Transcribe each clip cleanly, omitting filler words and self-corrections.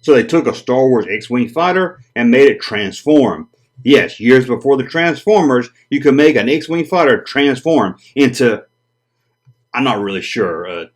So they took a Star Wars X-Wing fighter and made it transform. Yes, years before the Transformers, you could make an X-Wing fighter transform into, I'm not really sure, a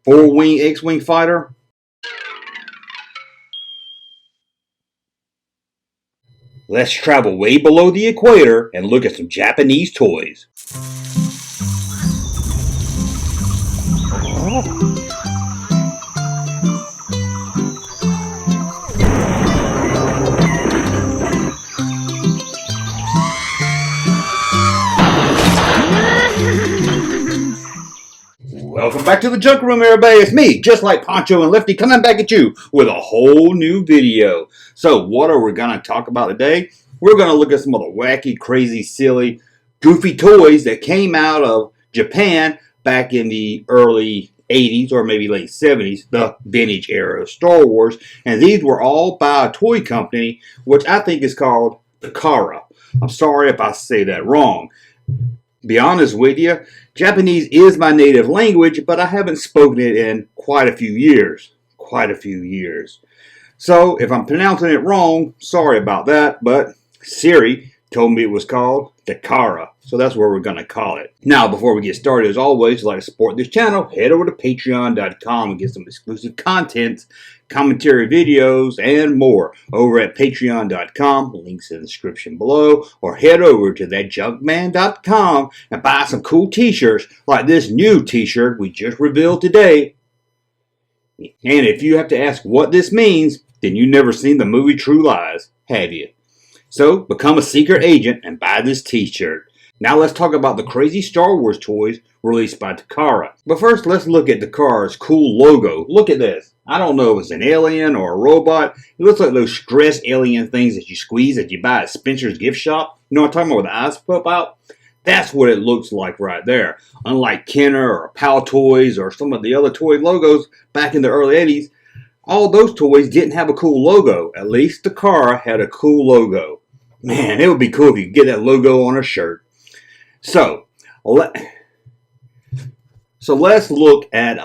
4-wing X-Wing fighter? Let's travel way below the equator and look at some Japanese toys. Welcome back to the Junk Room, everybody. It's me, just like Poncho and Lefty, coming back at you with a whole new video. So what are we going to talk about today? We're going to look at some of the wacky, crazy, silly, goofy toys that came out of Japan back in the early 80s or maybe late 70s, the vintage era of Star Wars. And these were all by a toy company, which I think is called Takara. I'm sorry if I say that wrong. Be honest with you, Japanese is my native language, but I haven't spoken it in quite a few years. So if I'm pronouncing it wrong, sorry about that, but Siri told me it was called Takara, so that's what we're going to call it. Now, before we get started, as always, if you'd like to support this channel, head over to patreon.com and get some exclusive content, commentary videos, and more over at patreon.com. Links in the description below, or head over to thatjunkman.com and buy some cool t-shirts like this new t-shirt we just revealed today. And if you have to ask what this means, then you've never seen the movie True Lies, have you? So, become a secret agent and buy this t-shirt. Now let's talk about the crazy Star Wars toys released by Takara. But first, let's look at Takara's cool logo. Look at this. I don't know if it's an alien or a robot. It looks like those stress alien things that you squeeze that you buy at Spencer's gift shop. You know what I'm talking about, where the eyes pop out? That's what it looks like right there. Unlike Kenner or Pal Toys or some of the other toy logos back in the early 80s, all those toys didn't have a cool logo. At least Takara had a cool logo. Man, it would be cool if you could get that logo on a shirt. So let's look at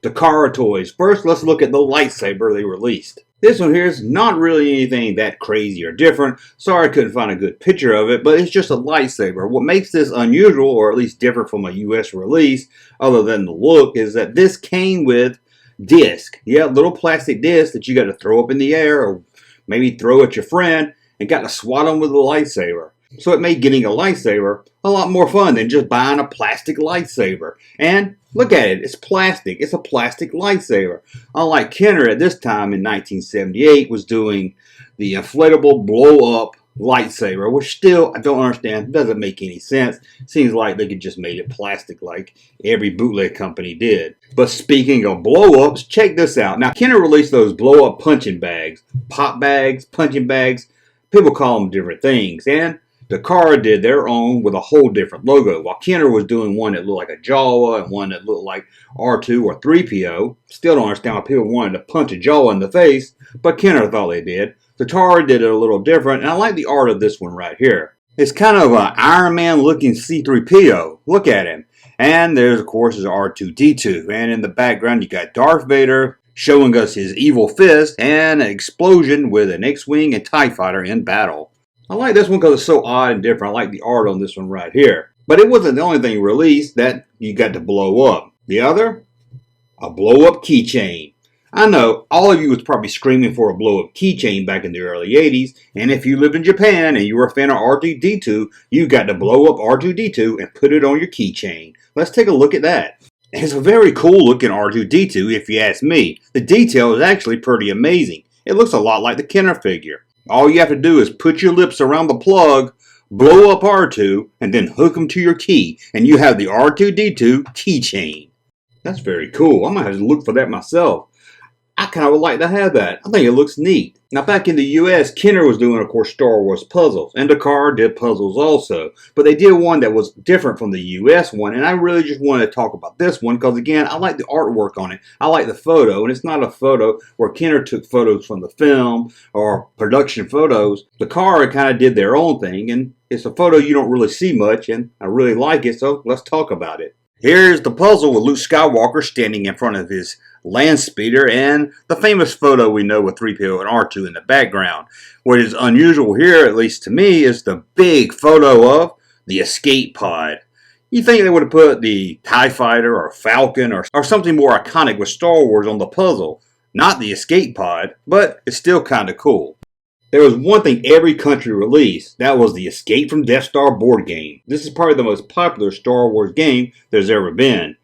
Takara toys. First, let's look at the lightsaber they released. This one here is not really anything that crazy or different. Sorry I couldn't find a good picture of it, but it's just a lightsaber. What makes this unusual, or at least different from a US release, other than the look, is that this came with disc. Yeah, little plastic disc that you got to throw up in the air or maybe throw at your friend and got to swat them with a lightsaber. So it made getting a lightsaber a lot more fun than just buying a plastic lightsaber. And look at it, it's plastic. It's a plastic lightsaber. Unlike Kenner at this time in 1978 was doing the inflatable blow-up lightsaber, which still, I don't understand, doesn't make any sense. Seems like they could just made it plastic like every bootleg company did. But speaking of blow-ups, check this out. Now, Kenner released those blow-up punching bags, pop bags, punching bags. People call them different things. And Takara did their own with a whole different logo. While Kenner was doing one that looked like a Jawa and one that looked like R2 or 3PO. Still don't understand why people wanted to punch a Jawa in the face, but Kenner thought they did. Takara did it a little different, and I like the art of this one right here. It's kind of an Iron Man looking C-3PO. Look at him. And there's, of course, his R2-D2. And in the background, you got Darth Vader showing us his evil fist and an explosion with an X-Wing and TIE Fighter in battle. I like this one because it's so odd and different. I like the art on this one right here. But it wasn't the only thing released that you got to blow up. The other? A blow-up keychain. I know all of you was probably screaming for a blow-up keychain back in the early 80s. And if you lived in Japan and you were a fan of R2-D2, you got to blow up R2-D2 and put it on your keychain. Let's take a look at that. It's a very cool looking R2-D2 if you ask me. The detail is actually pretty amazing. It looks a lot like the Kenner figure. All you have to do is put your lips around the plug, blow up R2, and then hook them to your key, and you have the R2-D2 keychain. That's very cool. I'm going to have to look for that myself. I kind of would like to have that. I think it looks neat. Now back in the US, Kenner was doing, of course, Star Wars puzzles. And Takara did puzzles also. But they did one that was different from the US one. And I really just wanted to talk about this one because, again, I like the artwork on it. I like the photo. And it's not a photo where Kenner took photos from the film or production photos. Takara kind of did their own thing. And it's a photo you don't really see much. And I really like it. So let's talk about it. Here's the puzzle with Luke Skywalker standing in front of his land speeder and the famous photo we know with 3PO and R2 in the background. What is unusual here, at least to me, is the big photo of the escape pod. You think they would have put the TIE Fighter or Falcon or something more iconic with Star Wars on the puzzle, not the escape pod, but it's still kind of cool. There was one thing every country released, that was the Escape from Death Star board game. This is probably the most popular Star Wars game there's ever been,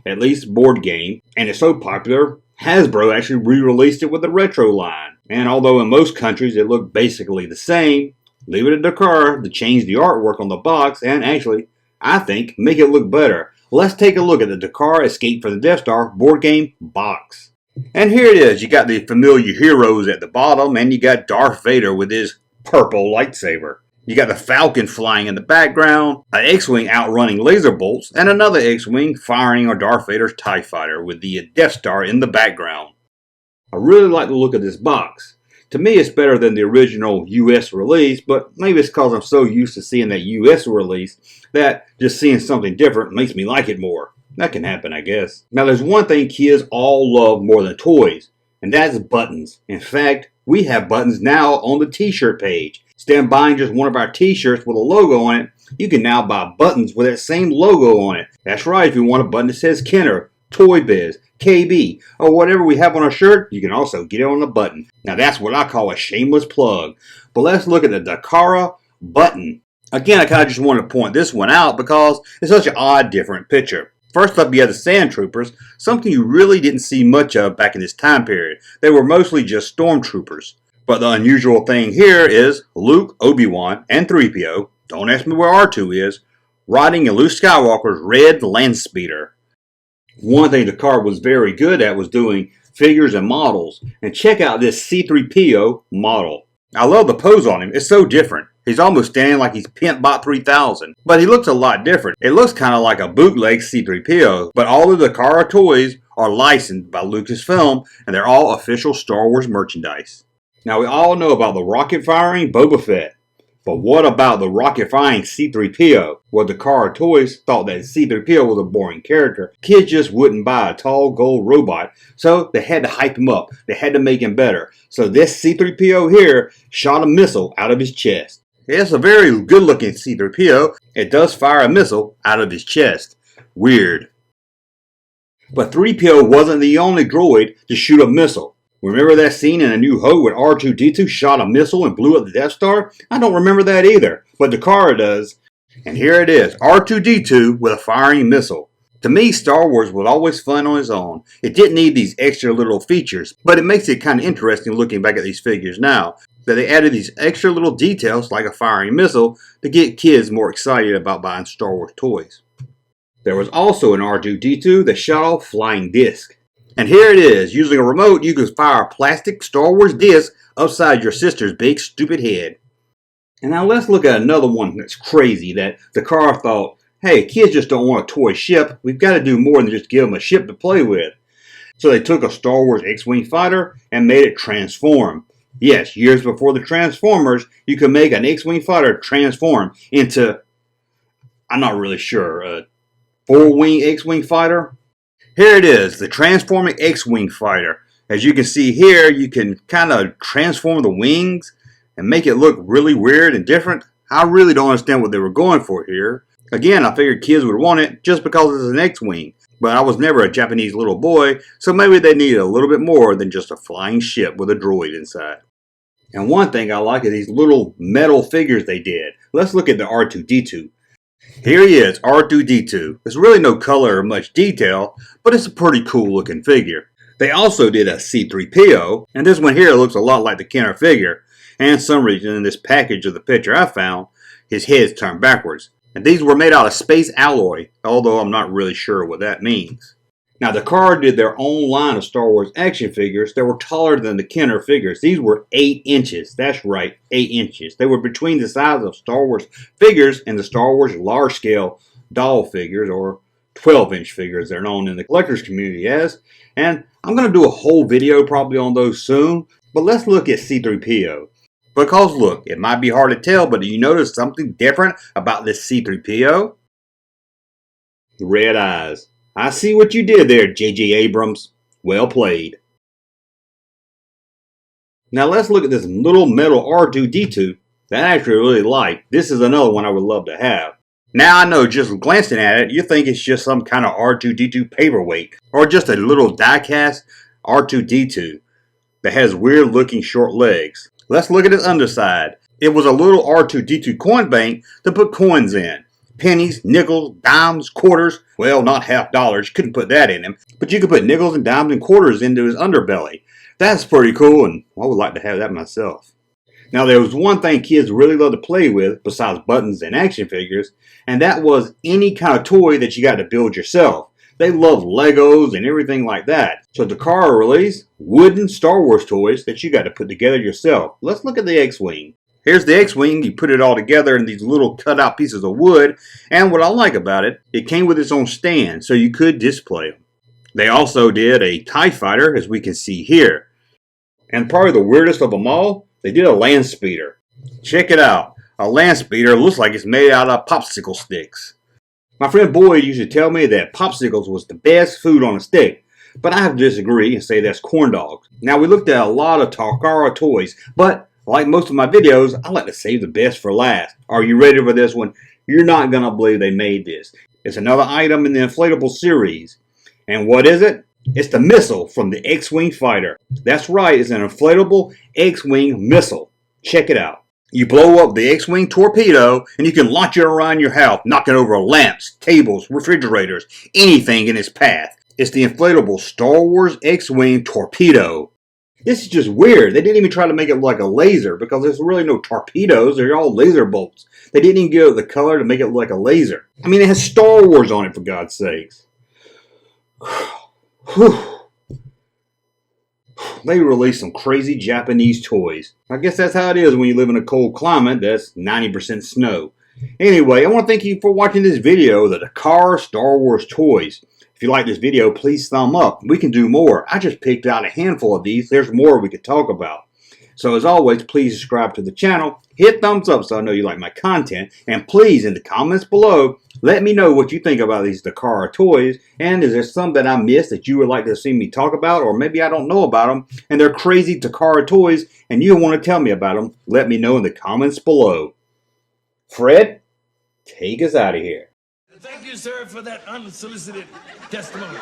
at least board game, and it's so popular, Hasbro actually re-released it with the retro line. And although in most countries it looked basically the same, leave it to Takara to change the artwork on the box and actually, I think, make it look better. Let's take a look at the Takara Escape from the Death Star board game box. And here it is. You got the familiar heroes at the bottom, and you got Darth Vader with his purple lightsaber. You got the Falcon flying in the background, an X-Wing outrunning laser bolts, and another X-Wing firing on Darth Vader's TIE Fighter with the Death Star in the background. I really like the look of this box. To me, it's better than the original US release, but maybe it's because I'm so used to seeing that US release that just seeing something different makes me like it more. That can happen, I guess. Now, there's one thing kids all love more than toys, and that's buttons. In fact, we have buttons now on the t-shirt page. Instead of buying just one of our t-shirts with a logo on it, you can now buy buttons with that same logo on it. That's right, if you want a button that says Kenner, Toy Biz, KB, or whatever we have on our shirt, you can also get it on the button. Now, that's what I call a shameless plug. But let's look at the Takara button. Again, I kind of just wanted to point this one out because it's such an odd, different picture. First up, you have the Sand Troopers, something you really didn't see much of back in this time period. They were mostly just stormtroopers. But the unusual thing here is Luke, Obi-Wan, and 3PO, don't ask me where R2 is, riding in Luke Skywalker's red land speeder. One thing Takara was very good at was doing figures and models. And check out this C-3PO model. I love the pose on him, it's so different. He's almost standing like he's Pimpbot 3000. But he looks a lot different. It looks kind of like a bootleg C-3PO. But all of the Takara toys are licensed by Lucasfilm, and they're all official Star Wars merchandise. Now, we all know about the rocket-firing Boba Fett. But what about the rocket-firing C-3PO? Well, the Takara toys thought that C-3PO was a boring character. Kids just wouldn't buy a tall gold robot, so they had to hype him up. They had to make him better. So this C-3PO here shot a missile out of his chest. It's a very good-looking C-3PO. It does fire a missile out of his chest. Weird. But 3PO wasn't the only droid to shoot a missile. Remember that scene in A New Hope when R2-D2 shot a missile and blew up the Death Star? I don't remember that either, but Takara does. And here it is, R2-D2 with a firing missile. To me, Star Wars was always fun on its own. It didn't need these extra little features, but it makes it kind of interesting looking back at these figures now, that they added these extra little details like a firing missile to get kids more excited about buying Star Wars toys. There was also an R2-D2 that shot off flying disc. And here it is, using a remote you can fire a plastic Star Wars disc upside your sister's big stupid head. And now let's look at another one that's crazy that Takara thought, hey, kids just don't want a toy ship, we've got to do more than just give them a ship to play with. So they took a Star Wars X-Wing fighter and made it transform. Yes, years before the Transformers, you could make an X-Wing fighter transform into, I'm not really sure, a 4-wing X-Wing fighter? Here it is, the transforming X-Wing fighter. As you can see here, you can kind of transform the wings and make it look really weird and different. I really don't understand what they were going for here. Again, I figured kids would want it just because it's an X-Wing. But I was never a Japanese little boy, so maybe they needed a little bit more than just a flying ship with a droid inside. And one thing I like is these little metal figures they did. Let's look at the R2-D2. Here he is, R2-D2. There's really no color or much detail, but it's a pretty cool looking figure. They also did a C-3PO, and this one here looks a lot like the Kenner figure. And for some reason in this package of the picture I found, his head's turned backwards. And these were made out of space alloy, although I'm not really sure what that means. Now, Takara did their own line of Star Wars action figures that were taller than the Kenner figures. These were 8 inches. That's right, 8 inches. They were between the size of Star Wars figures and the Star Wars large-scale doll figures, or 12-inch figures they're known in the collectors community as. And I'm going to do a whole video probably on those soon. But let's look at C-3PO. Because look, it might be hard to tell, but do you notice something different about this C-3PO? Red eyes. I see what you did there, J.J. Abrams. Well played. Now let's look at this little metal R2-D2 that I actually really like. This is another one I would love to have. Now I know, just glancing at it, you think it's just some kind of R2-D2 paperweight, or just a little die-cast R2-D2 that has weird looking short legs. Let's look at its underside. It was a little R2-D2 coin bank to put coins in. Pennies, nickels, dimes, quarters. Well, not half dollars, you couldn't put that in him. But you could put nickels and dimes and quarters into his underbelly. That's pretty cool, and I would like to have that myself. Now, there was one thing kids really love to play with, besides buttons and action figures, and that was any kind of toy that you got to build yourself. They love Legos and everything like that. So Takara released wooden Star Wars toys that you got to put together yourself. Let's look at the X-Wing. Here's the X-Wing. You put it all together in these little cut-out pieces of wood, and what I like about it, it came with its own stand, so you could display them. They also did a TIE Fighter, as we can see here. And probably the weirdest of them all, they did a land speeder. Check it out. A land speeder looks like it's made out of popsicle sticks. My friend Boyd used to tell me that popsicles was the best food on a stick, but I have to disagree and say that's corn dogs. Now, we looked at a lot of Takara toys, but like most of my videos, I like to save the best for last. Are you ready for this one? You're not going to believe they made this. It's another item in the Inflatable series. And what is it? It's the missile from the X-Wing fighter. That's right, it's an inflatable X-Wing missile. Check it out. You blow up the X-Wing Torpedo and you can launch it around your house, knocking over lamps, tables, refrigerators, anything in its path. It's the inflatable Star Wars X-Wing Torpedo. This is just weird. They didn't even try to make it like a laser because there's really no torpedoes. They're all laser bolts. They didn't even give it the color to make it like a laser. I mean, it has Star Wars on it, for God's sakes. Whew. They released some crazy Japanese toys. I guess that's how it is when you live in a cold climate that's 90% snow. Anyway, I want to thank you for watching this video, the Takara Star Wars toys. If you like this video, please thumb up. We can do more. I just picked out a handful of these. There's more we could talk about. So as always, please subscribe to the channel. Hit thumbs up so I know you like my content. And please, in the comments below, let me know what you think about these Takara toys. And is there some that I missed that you would like to see me talk about? Or maybe I don't know about them and they're crazy Takara toys and you want to tell me about them. Let me know in the comments below. Fred, take us out of here. Thank you, sir, for that unsolicited testimony.